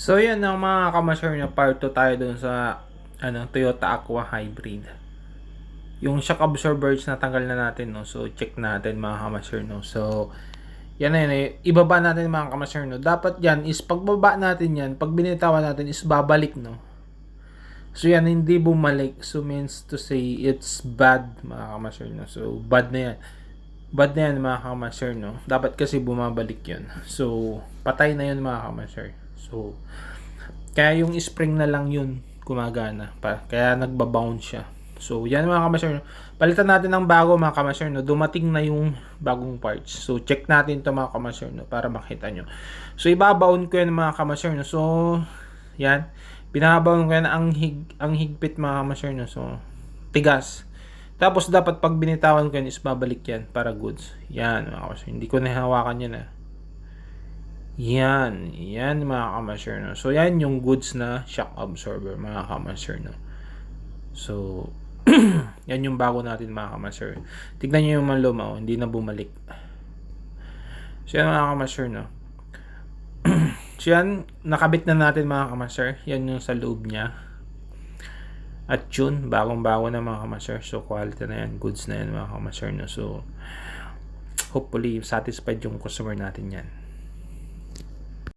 So yan ang mga kamaster na part 2 tayo dun sa Toyota Aqua Hybrid. Yung shock absorbers natanggal na natin, no. So check natin mga kamaster, no. So yan na yun, ibaba natin mga kamaster, no. Dapat yan is pagbaba natin yan, pag binitawan natin is babalik, no. So yan, hindi bumalik. So means to say it's bad mga kamaster, no. So bad na yan. Bad na yan mga kamaster, no. Dapat kasi bumabalik yun. So patay na yun mga kamaster. So kaya yung spring na lang yun gumagana pa. Kaya nagba-bounce siya. So yan mga kamaster, no? Palitan natin ng bago mga kamaster, no? Dumating na yung bagong parts. So check natin to mga kamaster, no? Para makita nyo. So ibabaon ko yan mga kamaster, no? So yan, binabaon ko yan ang higpit mga kamaster, no? So tigas. Tapos dapat pag binitawan ko yan is babalik yan para goods. Yan mga kamaster, hindi ko nahawakan yan. Yan mga kamaster, no? So yan yung goods na shock absorber mga kamaster, no? So yan yung bago natin mga kamaster. Tignan nyo yung maluma, hindi na bumalik. So yan mga kamaster, no? So yan, nakabit na natin mga kamaster. Yan yung sa loob niya. At yun, bagong-bago na mga kamaster. So quality na yan, goods na yan mga kamaster, no? So hopefully satisfied yung customer natin yan.